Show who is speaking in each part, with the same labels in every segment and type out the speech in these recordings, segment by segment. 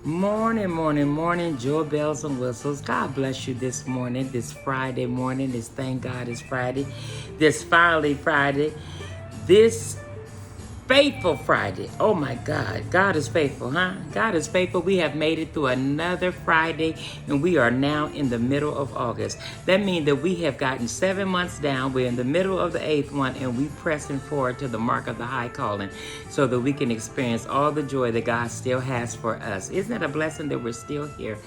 Speaker 1: Morning, morning, morning, joy bells and whistles. God bless you this morning, this Friday morning. This thank God is Friday. This finally Friday. This faithful Friday. Oh my God. God is faithful, huh? God is faithful. We have made it through another Friday and we are now in the middle of August. That means that we have gotten 7 months down. We're in the middle of the 8th one and we pressing forward to the mark of the high calling so that we can experience all the joy that God still has for us. Isn't it a blessing that we're still here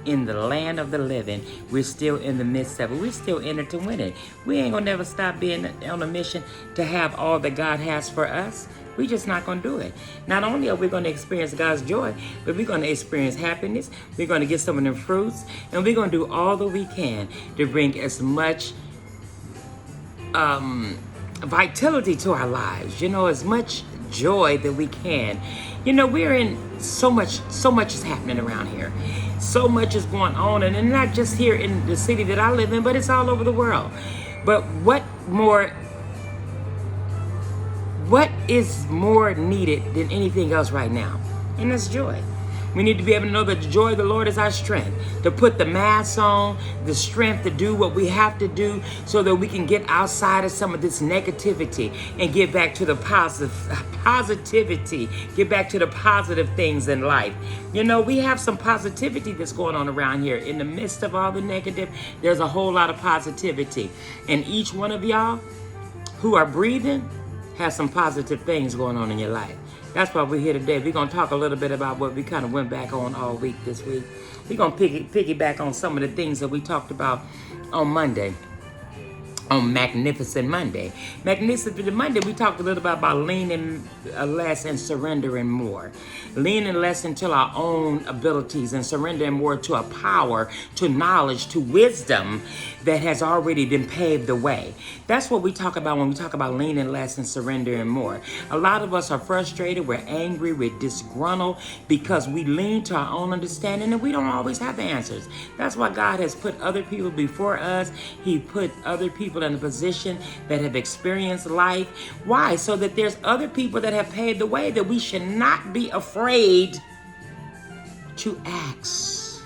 Speaker 1: in the land of the living? We're still in the midst of it. We're still in it to win it. We ain't gonna never stop being on a mission to have all that God has for us. We're just not going to do it. Not only are we going to experience God's joy, but we're going to experience happiness. We're going to get some of them fruits. And we're going to do all that we can to bring as much vitality to our lives. As much joy that we can. We're in so much is happening around here. So much is going on. And not just here in the city that I live in, but it's all over the world. But what is more needed than anything else right now? And that's joy. We need to be able to know that the joy of the Lord is our strength. To put the mask on, the strength to do what we have to do so that we can get outside of some of this negativity and get back to the positivity, get back to the positive things in life. We have some positivity that's going on around here. In the midst of all the negative, there's a whole lot of positivity. And each one of y'all who are breathing has some positive things going on in your life. That's why we're here today. We're going to talk a little bit about what we kind of went back on all week this week. We're going to piggyback on some of the things that we talked about on Monday. On Magnificent Monday. Magnificent Monday, we talked a little bit about leaning less and surrendering more. Leaning less into our own abilities and surrendering more to a power, to knowledge, to wisdom that has already been paved the way. That's what we talk about when we talk about leaning less and surrendering more. A lot of us are frustrated, we're angry, we're disgruntled because we lean to our own understanding and we don't always have the answers. That's why God has put other people before us. He put other people in a position that have experienced life. Why? So that there's other people that have paved the way, that we should not be afraid to ask.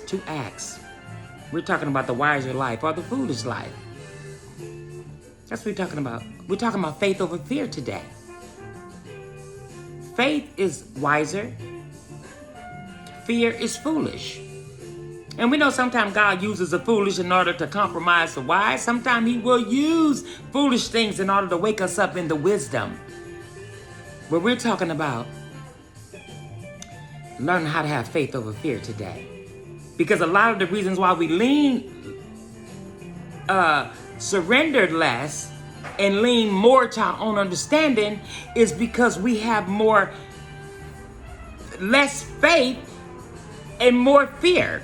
Speaker 1: To ask. We're talking about the wiser life or the foolish life. That's what we're talking about. We're talking about faith over fear today. Faith is wiser. Fear is foolish. And we know sometimes God uses the foolish in order to compromise the wise. Sometimes he will use foolish things in order to wake us up in the wisdom. But we're talking about learning how to have faith over fear today. Because a lot of the reasons why we surrendered less and lean more to our own understanding is because we have less faith and more fear.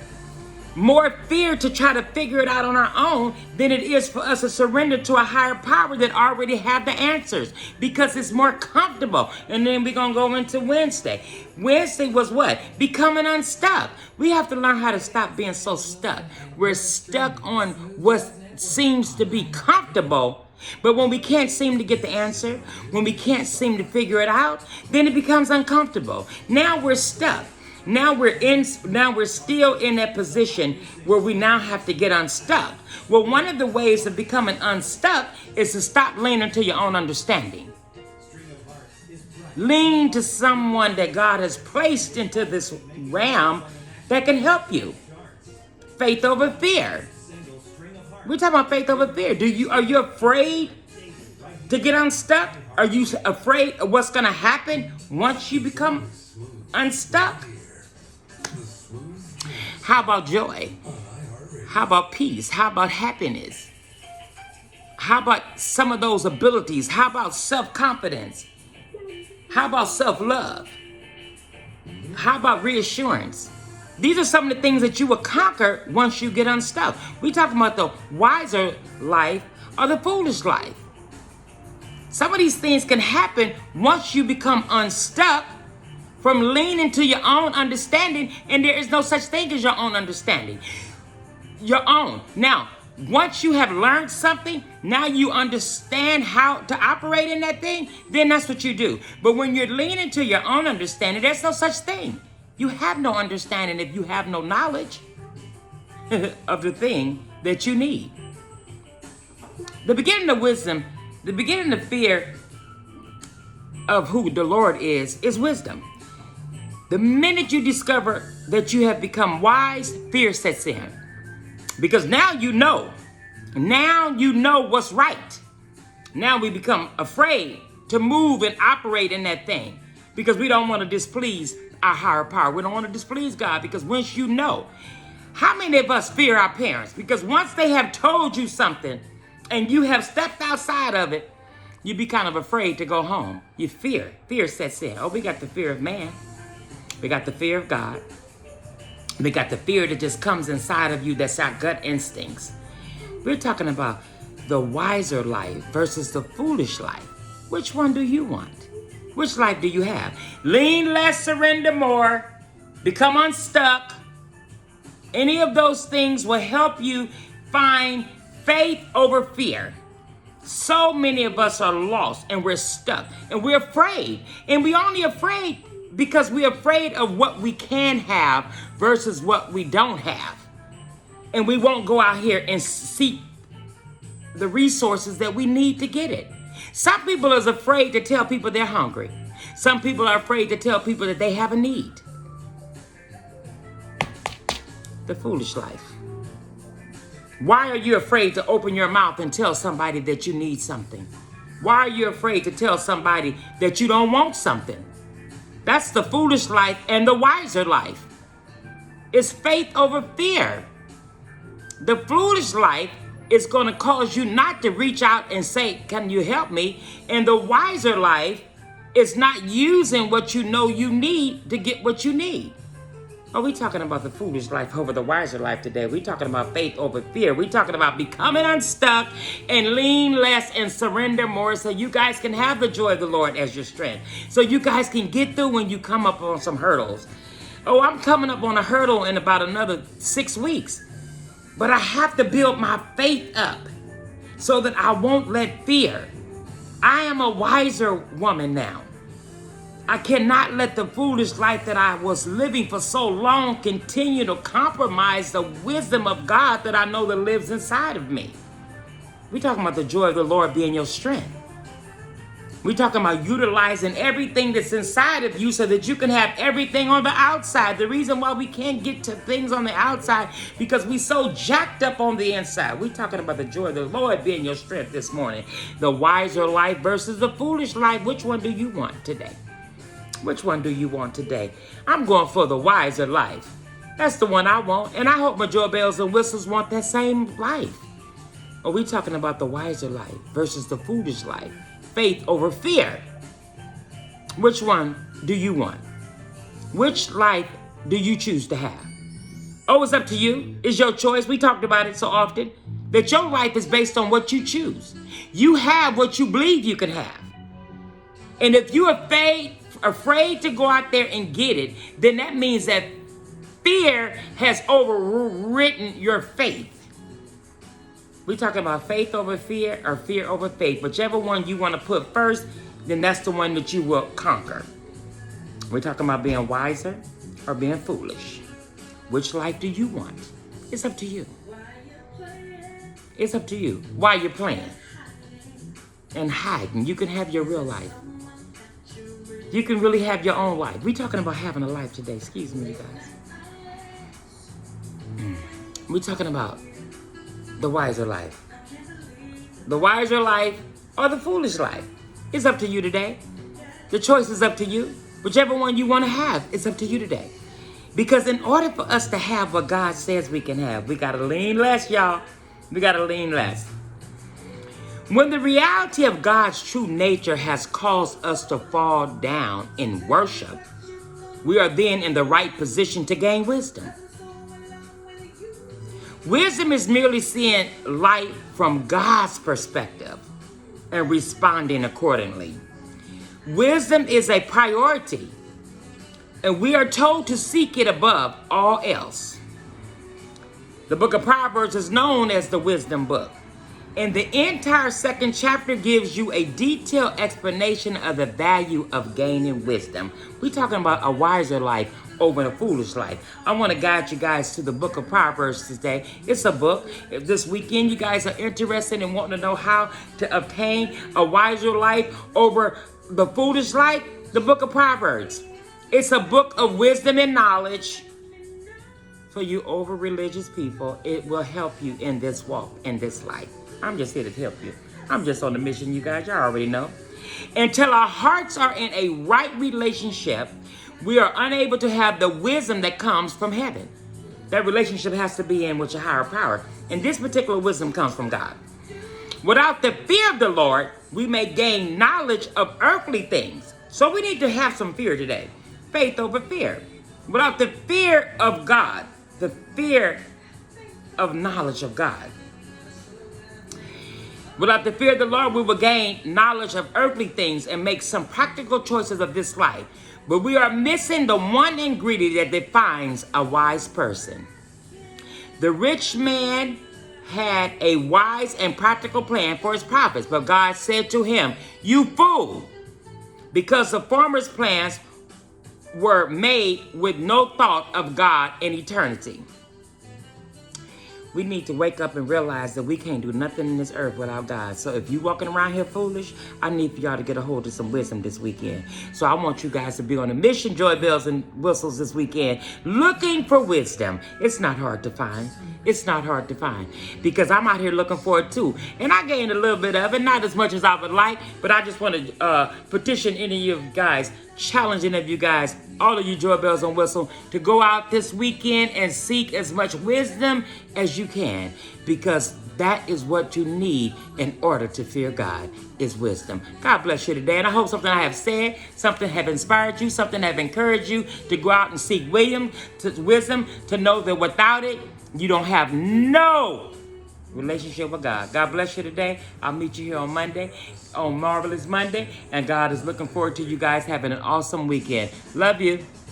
Speaker 1: More fear to try to figure it out on our own than it is for us to surrender to a higher power that already have the answers, because it's more comfortable. And then we're going to go into Wednesday. Wednesday was what? Becoming unstuck. We have to learn how to stop being so stuck. We're stuck on what seems to be comfortable. But when we can't seem to get the answer, when we can't seem to figure it out, then it becomes uncomfortable. Now we're stuck. Now we're still in that position where we now have to get unstuck. Well, one of the ways of becoming unstuck is to stop leaning to your own understanding. Lean to someone that God has placed into this realm that can help you. Faith over fear. We're talking about faith over fear. Are you afraid to get unstuck? Are you afraid of what's going to happen once you become unstuck? How about joy? How about peace? How about happiness? How about some of those abilities? How about self-confidence? How about self-love? How about reassurance? These are some of the things that you will conquer once you get unstuck. We're talking about the wiser life or the foolish life. Some of these things can happen once you become unstuck from leaning to your own understanding, and there is no such thing as your own understanding. Your own. Now, once you have learned something, now you understand how to operate in that thing, then that's what you do. But when you're leaning to your own understanding, there's no such thing. You have no understanding if you have no knowledge of the thing that you need. The beginning of wisdom, the beginning of fear of who the Lord is wisdom. The minute you discover that you have become wise, fear sets in. Because now you know. Now you know what's right. Now we become afraid to move and operate in that thing because we don't want to displease our higher power. We don't want to displease God because once you know, how many of us fear our parents? Because once they have told you something and you have stepped outside of it, you be kind of afraid to go home. You fear. Fear sets in. Oh, we got the fear of man. We got the fear of God. We got the fear that just comes inside of you. That's our gut instincts. We're talking about the wiser life versus the foolish life. Which one do you want? Which life do you have? Lean less, surrender more, become unstuck. Any of those things will help you find faith over fear. So many of us are lost and we're stuck and we're afraid. And we're only afraid because we're afraid of what we can have versus what we don't have. And we won't go out here and seek the resources that we need to get it. Some people are afraid to tell people they're hungry. Some people are afraid to tell people that they have a need. The foolish life. Why are you afraid to open your mouth and tell somebody that you need something? Why are you afraid to tell somebody that you don't want something? That's the foolish life and the wiser life. It's faith over fear. The foolish life is going to cause you not to reach out and say, can you help me? And the wiser life is not using what you know you need to get what you need. Are we talking about the foolish life over the wiser life today? We're talking about faith over fear. We're talking about becoming unstuck and lean less and surrender more so you guys can have the joy of the Lord as your strength. So you guys can get through when you come up on some hurdles. Oh, I'm coming up on a hurdle in about another 6 weeks. But I have to build my faith up so that I won't let fear. I am a wiser woman now. I cannot let the foolish life that I was living for so long continue to compromise the wisdom of God that I know that lives inside of me. We're talking about the joy of the Lord being your strength. We're talking about utilizing everything that's inside of you so that you can have everything on the outside. The reason why we can't get to things on the outside because we so jacked up on the inside. We're talking about the joy of the Lord being your strength this morning. The wiser life versus the foolish life. Which one do you want today? Which one do you want today? I'm going for the wiser life. That's the one I want. And I hope my joy bells and whistles want that same life. Are we talking about the wiser life versus the foolish life? Faith over fear. Which one do you want? Which life do you choose to have? Oh, it's up to you. It's your choice. We talked about it so often that your life is based on what you choose. You have what you believe you can have. And if you're afraid to go out there and get it, then that means that fear has overwritten your faith. We're talking about faith over fear or fear over faith. Whichever one you want to put first, then that's the one that you will conquer. We're talking about being wiser or being foolish. Which life do you want? It's up to you. It's up to you. Why you're playing and hiding. You can have your real life. You can really have your own life. We're talking about having a life today. Excuse me, you guys. We're talking about the wiser life. The wiser life or the foolish life. It's up to you today. The choice is up to you. Whichever one you want to have, it's up to you today. Because in order for us to have what God says we can have, we got to lean less, y'all. We got to lean less. When the reality of God's true nature has caused us to fall down in worship, we are then in the right position to gain wisdom. Wisdom is merely seeing life from God's perspective and responding accordingly. Wisdom is a priority, and we are told to seek it above all else. The book of Proverbs is known as the wisdom book. And the entire second chapter gives you a detailed explanation of the value of gaining wisdom. We're talking about a wiser life over a foolish life. I want to guide you guys to the book of Proverbs today. It's a book. If this weekend you guys are interested in wanting to know how to obtain a wiser life over the foolish life, the book of Proverbs. It's a book of wisdom and knowledge for you over religious people. It will help you in this walk, in this life. I'm just here to help you. I'm just on the mission, you guys. Y'all already know. Until our hearts are in a right relationship, we are unable to have the wisdom that comes from heaven. That relationship has to be in with your higher power. And this particular wisdom comes from God. Without the fear of the Lord, we may gain knowledge of earthly things. So we need to have some fear today. Faith over fear. Without the fear of God, the fear of knowledge of God. Without the fear of the Lord, we will gain knowledge of earthly things and make some practical choices of this life. But we are missing the one ingredient that defines a wise person. The rich man had a wise and practical plan for his profits, but God said to him, "You fool," because the farmer's plans were made with no thought of God in eternity. We need to wake up and realize that we can't do nothing in this earth without God. So if you walking around here foolish, I need for y'all to get a hold of some wisdom this weekend. So I want you guys to be on a mission, joy bells and whistles this weekend, looking for wisdom. It's not hard to find. It's not hard to find because I'm out here looking for it too. And I gained a little bit of it, not as much as I would like, but I just want to petition any of you guys, challenging of you guys, all of you joy bells on whistle, to go out this weekend and seek as much wisdom as you can, because that is what you need in order to fear God, is wisdom. God bless you today, and I hope something I have said, something have inspired you, something have encouraged you to go out and seek wisdom, to know that without it, you don't have no relationship with God. God bless you today. I'll meet you here on Monday, on Marvelous Monday, and God is looking forward to you guys having an awesome weekend. Love you.